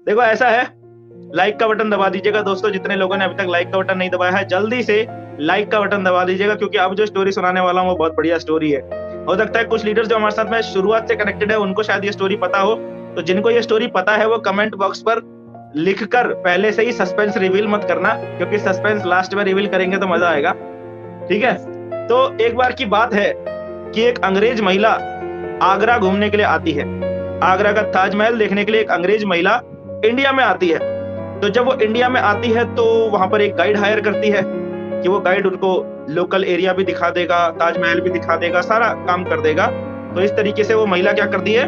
देखो ऐसा है, लाइक का बटन दबा दीजिएगा दोस्तों, जितने लोगों ने अभी तक लाइक का बटन नहीं दबाया है जल्दी से लाइक का बटन दबा दीजिएगा, क्योंकि अब जो स्टोरी सुनाने वाला हूँ वो बहुत बढ़िया स्टोरी है। हो सकता है कुछ लीडर्स जो हमारे साथ में शुरुआत से कनेक्टेड है उनको शायद ये स्टोरी पता हो, तो जिनको ये स्टोरी पता है वो कमेंट बॉक्स पर लिखकर पहले से ही सस्पेंस रिवील मत करना, क्योंकि सस्पेंस लास्ट में रिवील करेंगे तो मजा आएगा। ठीक है, तो एक बार की बात है कि एक अंग्रेज महिला आगरा घूमने के लिए आती है। आगरा का ताजमहल देखने के लिए एक अंग्रेज महिला इंडिया में आती है। तो जब वो इंडिया में आती है तो वहां पर एक गाइड हायर करती है कि वो गाइड उनको लोकल एरिया भी दिखा देगा, ताजमहल भी दिखा देगा, सारा काम कर देगा। तो इस तरीके से वो महिला क्या करती है,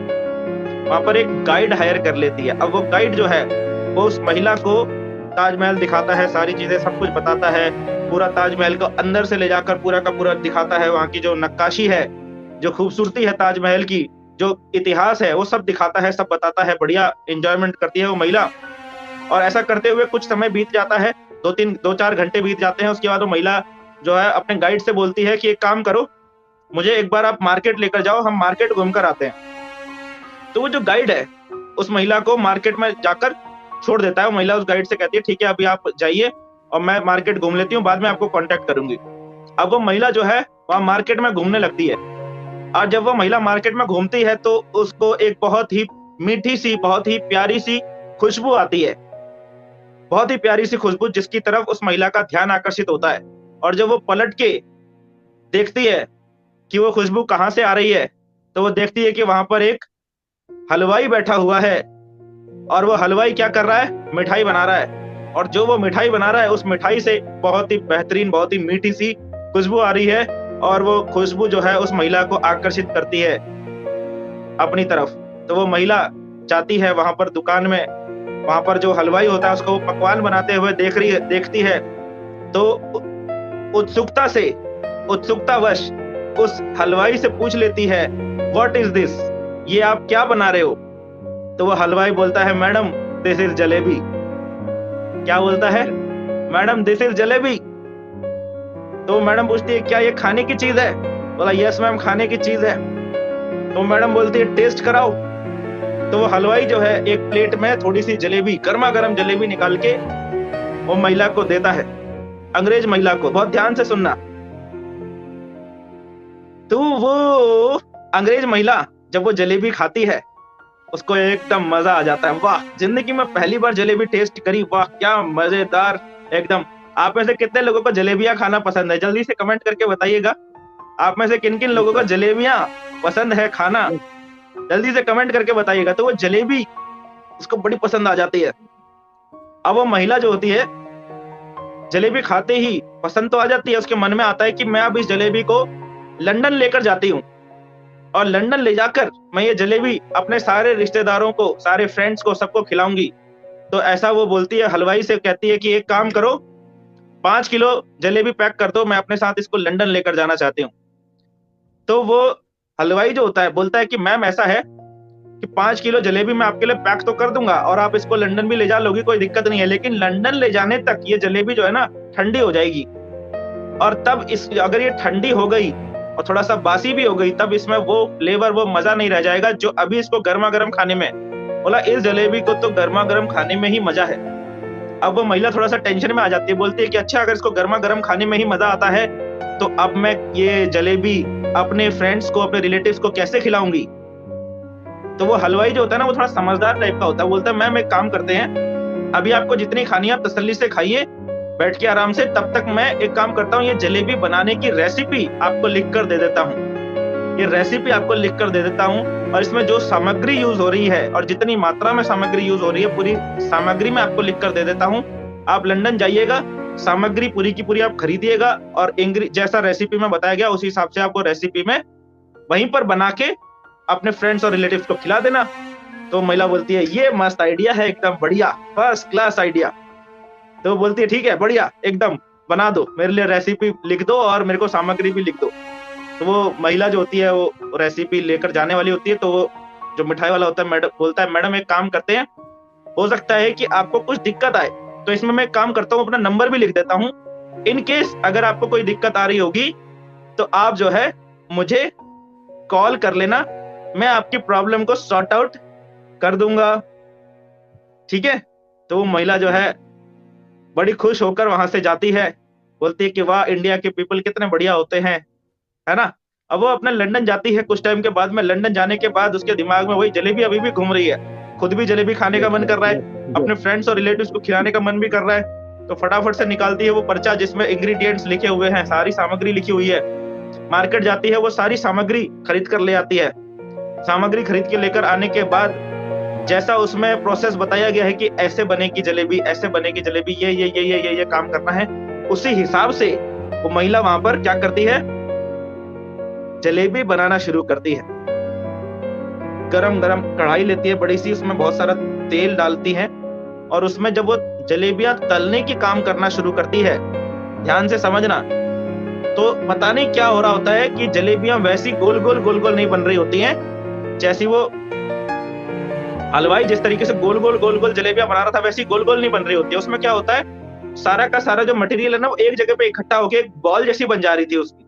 वहां पर एक गाइड हायर कर लेती है। अब वो गाइड जो है वो उस महिला को ताजमहल दिखाता है, सारी चीजें सब कुछ बताता है, पूरा ताजमहल को अंदर से ले जाकर पूरा का पूरा दिखाता है, वहां की जो नक्काशी है, जो खूबसूरती है ताजमहल की, जो इतिहास है वो सब दिखाता है, सब बताता है। बढ़िया एंजॉयमेंट करती है वो महिला। और ऐसा करते हुए कुछ समय बीत जाता है, 2-4 घंटे बीत जाते हैं। उसके बाद वो महिला जो है अपने गाइड से बोलती है कि एक काम करो, मुझे एक बार आप मार्केट लेकर जाओ, हम मार्केट घूम कर आते हैं। तो वो जो गाइड है उस महिला को मार्केट में जाकर छोड़ देता है। वो महिला उस गाइड से कहती है ठीक है अभी आप जाइए और मैं मार्केट घूम लेती हूँ, बाद में आपको कांटेक्ट करूंगी। अब वो महिला जो है वहां मार्केट में घूमने लगती है, और जब वो महिला मार्केट में घूमती है तो उसको एक बहुत ही मीठी सी, बहुत ही प्यारी सी खुशबू आती है, बहुत ही प्यारी सी खुशबू, जिसकी तरफ उस महिला का ध्यान आकर्षित होता है। और जब वो पलट के देखती है कि वो खुशबू कहाँ से आ रही है, तो वो देखती है कि वहां पर एक हलवाई बैठा हुआ है, और वो हलवाई क्या कर रहा है, मिठाई बना रहा है। और जो वो मिठाई बना रहा है उस मिठाई से बहुत ही बेहतरीन, बहुत ही मीठी सी खुशबू आ रही है, और वो खुशबू जो है उस महिला को आकर्षित करती है अपनी तरफ। तो वो महिला जाती है वहां पर दुकान में, वहां पर जो हलवाई होता है उसको पकवान बनाते हुए देखती है। तो उत्सुकतावश उस हलवाई से पूछ लेती है व्हाट इज दिस, ये आप क्या बना रहे हो। तो वो हलवाई बोलता है मैडम दिस इज जलेबी। क्या बोलता है, मैडम दिस इज जलेबी। तो मैडम पूछती है क्या ये खाने की चीज है। बोला यस मैम खाने की चीज है। तो मैडम बोलती है टेस्ट कराओ। तो वो हलवाई जो है एक प्लेट में थोड़ी सी जलेबी, गर्मा गर्म जलेबी निकाल के वो महिला को देता है, अंग्रेज महिला को। बहुत ध्यान से सुनना। तो वो अंग्रेज महिला जब वो जलेबी खाती है उसको एकदम मजा आ जाता है। वाह, जिंदगी में पहली बार जलेबी टेस्ट करी, वाह क्या मजेदार एकदम। आप में से कितने लोगों को जलेबियां खाना पसंद है, जल्दी से कमेंट करके बताइएगा। आप में से किन किन लोगों को जलेबियां पसंद है खाना, जल्दी से कमेंट करके बताइएगा। तो वो जलेबी उसको बड़ी पसंद आ जाती है। अब वो महिला जो होती है जलेबी खाते ही पसंद तो आ जाती है, उसके मन में आता है कि मैं अब इस जलेबी को लंदन लेकर जाती हूँ, और लंदन ले जाकर मैं ये जलेबी अपने सारे रिश्तेदारों को, सारे फ्रेंड्स को, सबको खिलाऊंगी। तो ऐसा वो बोलती है, हलवाई से कहती है कि एक काम करो 5 किलो जलेबी पैक कर दो, मैं अपने साथ इसको लंदन लेकर जाना चाहती हूँ। तो वो हलवाई जो होता है बोलता है कि मैम ऐसा है कि 5 किलो जलेबी मैं आपके लिए पैक तो कर दूंगा और आप इसको लंदन भी ले जा लोगी, कोई दिक्कत नहीं है, लेकिन लंदन ले जाने तक ये जलेबी जो है ना ठंडी हो जाएगी, और तब इस अगर ये ठंडी हो गई और थोड़ा सा बासी भी हो गई तब इसमें वो फ्लेवर, वो मजा नहीं रह जाएगा जो अभी इसको गर्मा गर्म खाने में। बोला इस जलेबी को तो गर्मा गर्म खाने में ही मजा है। अब वो महिला थोड़ा सा टेंशन में आ जाती है, बोलती है कि अच्छा अगर इसको गर्मा गर्म खाने में ही मजा आता है तो अब मैं ये जलेबी अपने फ्रेंड्स को, अपने रिलेटिव्स को कैसे खिलाऊंगी। तो वो हलवाई जो होता है ना वो थोड़ा समझदार टाइप का होता है, बोलता है मैम एक काम करते हैं, अभी आपको जितनी खानी है आप तसल्ली से खाइए बैठ के आराम से, तब तक मैं एक काम करता हूँ, ये जलेबी बनाने की रेसिपी आपको लिख कर दे देता हूँ। ये रेसिपी आपको लिख कर दे देता हूँ, और इसमें जो सामग्री यूज हो रही है और जितनी मात्रा में सामग्री यूज हो रही है पूरी सामग्री में आपको लिख कर दे देता हूँ। आप लंदन जाइएगा, सामग्री पूरी की पूरी आप खरीदिएगा, और जैसा रेसिपी में बताया गया उसी हिसाब से आपको रेसिपी में वहीं पर बना के अपने फ्रेंड्स और रिलेटिव्स को खिला देना। तो महिला बोलती है ये मस्त आइडिया है, एकदम बढ़िया, फर्स्ट क्लास आइडिया। तो बोलती है ठीक है बढ़िया, एकदम बना दो, मेरे लिए रेसिपी लिख दो और मेरे को सामग्री भी लिख दो। तो वो महिला जो होती है वो रेसिपी लेकर जाने वाली होती है, तो वो जो मिठाई वाला होता है मैडम बोलता है मैडम एक काम करते हैं, हो सकता है कि आपको कुछ दिक्कत आए, तो इसमें मैं काम करता हूँ अपना नंबर भी लिख देता हूँ, इन केस अगर आपको कोई दिक्कत आ रही होगी तो आप जो है मुझे कॉल कर लेना, मैं आपकी प्रॉब्लम को सॉर्ट आउट कर दूंगा। ठीक है। तो वो महिला जो है बड़ी खुश होकर वहां से जाती है, बोलती है कि वाह इंडिया के पीपल कितने बढ़िया होते हैं, है ना। अब वो अपने लंदन जाती है कुछ टाइम के बाद में। लंदन जाने के बाद उसके दिमाग में वही जलेबी अभी भी घूम रही है, खुद भी जलेबी खाने का मन कर रहा है, अपने फ्रेंड्स और रिलेटिव्स को खिलाने का मन भी कर रहा है। तो फटाफट से निकालती है वो पर्चा जिसमें इंग्रेडिएंट्स लिखे हुए हैं, सारी सामग्री लिखी हुई है। मार्केट जाती है, वो सारी सामग्री खरीद कर ले आती है। सामग्री खरीद के लेकर आने के बाद जैसा उसमें प्रोसेस बताया गया है कि ऐसे बनेगी जलेबी, ऐसे बनेगी जलेबी, ये काम करना है, उसी हिसाब से वो महिला वहां पर क्या करती है, जलेबी बनाना शुरू करती है। गरम गरम कढ़ाई लेती है बड़ी सी, उसमें बहुत सारा तेल डालती है और उसमें जब वो जलेबियां तलने की काम करना शुरू करती है, ध्यान से समझना, तो पता नहीं क्या हो रहा होता है कि जलेबियां वैसी गोल गोल नहीं बन रही होती हैं जैसी वो हलवाई जिस तरीके से गोल गोल जलेबियां बना रहा था, वैसी गोल गोल नहीं बन रही होती है। उसमें क्या होता है, सारा का सारा जो मटेरियल है ना, वो एक जगह पे इकट्ठा होकर एक बॉल जैसी बन जा रही थी उसकी।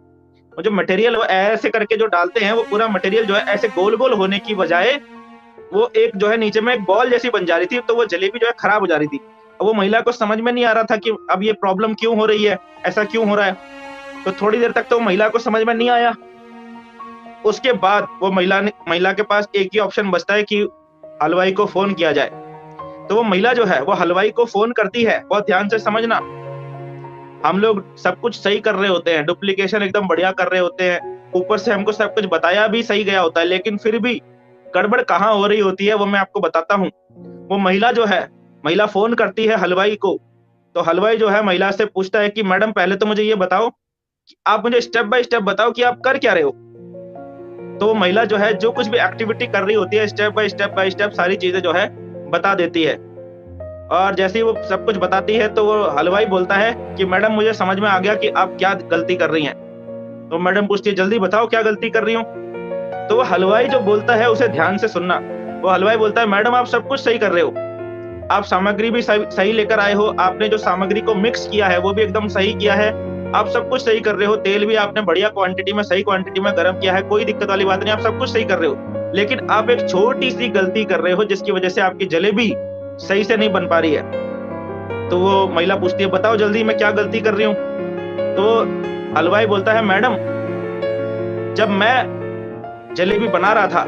वो जो मटेरियल वो ऐसे करके जो डालते हैं, वो पूरा मटेरियल जो है ऐसे गोल गोल होने की बजाय वो एक जो है नीचे में एक बॉल जैसी बन जा रही थी, तो वो जलेबी जो है खराब हो जा रही थी। अब वो महिला को समझ में नहीं आ रहा था कि अब ये प्रॉब्लम क्यों हो रही है, ऐसा क्यों हो रहा है। तो थोड़ी देर तक तो महिला को समझ में नहीं आया। उसके बाद वो महिला के पास एक ही ऑप्शन बचता है कि हलवाई को फोन किया जाए। तो वो महिला जो है वो हलवाई को फोन करती है। बहुत ध्यान से समझना, हम लोग सब कुछ सही कर रहे होते हैं, डुप्लीकेशन एकदम बढ़िया कर रहे होते हैं, ऊपर से हमको सब कुछ बताया भी सही गया होता है, लेकिन फिर भी गड़बड़ कहाँ हो रही होती है वो मैं आपको बताता हूँ। वो महिला जो है, महिला फोन करती है हलवाई को। तो हलवाई जो है महिला से पूछता है कि मैडम पहले तो मुझे ये बताओ कि आप मुझे स्टेप बाय स्टेप बताओ कि आप कर क्या रहे हो। तो वो महिला जो है जो कुछ भी एक्टिविटी कर रही होती है, स्टेप बाय स्टेप सारी चीजें जो है बता देती है। और जैसे ही वो सब कुछ बताती है तो वो हलवाई बोलता है कि मैडम मुझे समझ में आ गया कि आप क्या गलती कर रही हैं। तो मैडम पूछती है जल्दी बताओ क्या गलती कर रही हूँ। तो वो हलवाई जो बोलता है उसे ध्यान से सुनना। वो हलवाई बोलता है मैडम आप सब कुछ सही कर रहे हो, आप सामग्री भी सही लेकर आए हो, आपने जो सामग्री को मिक्स किया है वो भी एकदम सही किया है, आप सब कुछ सही कर रहे हो, तेल भी आपने बढ़िया क्वांटिटी में सही क्वांटिटी में गर्म किया है, कोई दिक्कत वाली बात नहीं, आप सब कुछ सही कर रहे हो। लेकिन आप एक छोटी सी गलती कर रहे हो जिसकी वजह से आपकी जलेबी सही से नहीं बन पा रही है। तो वो महिला पूछती है बताओ जल्दी मैं क्या गलती कर रही हूँ। तो हलवाई बोलता है मैडम जब मैं जलेबी बना रहा था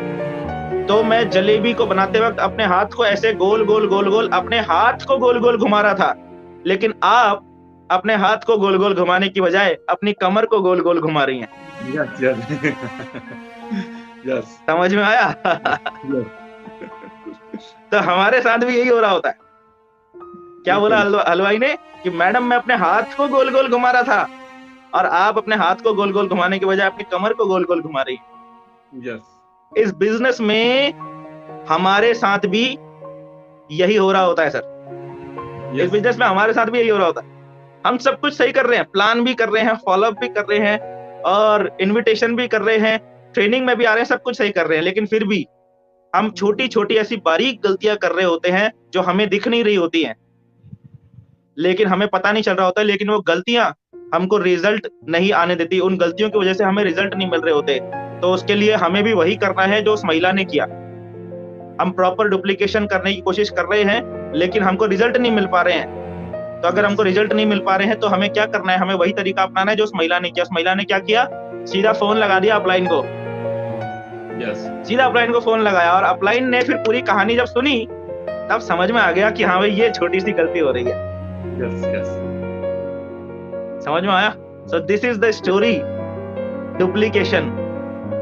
तो मैं जलेबी को बनाते वक्त अपने हाथ को ऐसे गोल गोल अपने हाथ को गोल गोल घुमा रहा था, लेकिन आप अपने हाथ को गोल गोल घुमाने की बजाय अपनी कमर को गोल गोल घुमा रही हैं। यस समझ में आया? तो हमारे साथ भी यही हो रहा होता है। क्या बोला हलवाई ने कि मैडम मैं अपने हाथ को गोल गोल घुमा रहा था और आप अपने हाथ को गोल गोल घुमाने की बजाय अपनी कमर को गोल गोल घुमा रही हैं। यस इस बिजनेस में हमारे साथ भी यही हो रहा होता है सर। इस बिजनेस में हमारे साथ भी यही हो रहा होता है। हम सब कुछ सही कर रहे हैं, प्लान भी कर रहे हैं, फॉलोअप भी कर रहे हैं और इनविटेशन भी कर रहे हैं, ट्रेनिंग में भी आ रहे हैं, सब कुछ सही कर रहे हैं, लेकिन फिर भी हम छोटी छोटी ऐसी बारीक गलतियां कर रहे होते हैं जो हमें दिख नहीं रही होती हैं, लेकिन हमें पता नहीं चल रहा होता है, लेकिन वो गलतियां हमको रिजल्ट नहीं आने देती, उन गलतियों की वजह से हमें रिजल्ट नहीं मिल रहे होते। तो उसके लिए हमें भी वही करना है जो उस महिला ने किया। हम प्रॉपर डुप्लीकेशन करने की कोशिश कर रहे हैं लेकिन हमको रिजल्ट नहीं मिल पा रहे हैं। तो अगर हमको रिजल्ट नहीं मिल पा रहे हैं तो हमें क्या करना है, हमें वही तरीका अपनाना है जो उस महिला ने किया। उस महिला ने क्या किया, सीधा फोन लगा दिया अपलाइन को। सीधा अपलाइन को फोन लगाया और अपलाइन ने फिर पूरी कहानी जब सुनी तब समझ में आ गया कि हाँ भाई ये छोटी सी गलती हो रही है। समझ में आया? So this is the story duplication.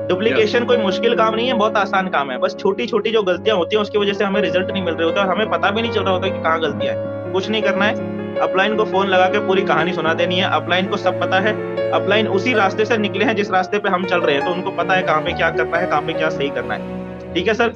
Duplication कोई मुश्किल काम नहीं है, बहुत आसान काम है। बस छोटी छोटी जो गलतियां होती हैं उसकी वजह से हमें रिजल्ट नहीं मिल रहे होते और हमें पता भी नहीं चल रहा होता कि कहाँ गलतियां है। कुछ नहीं करना है, अपलाइन को फोन लगा के पूरी कहानी सुना देनी है। अपलाइन को सब पता है, अपलाइन उसी रास्ते से निकले हैं जिस रास्ते पे हम चल रहे हैं, तो उनको पता है कहाँ पे क्या करना है, कहाँ पे क्या सही करना है। ठीक है सर?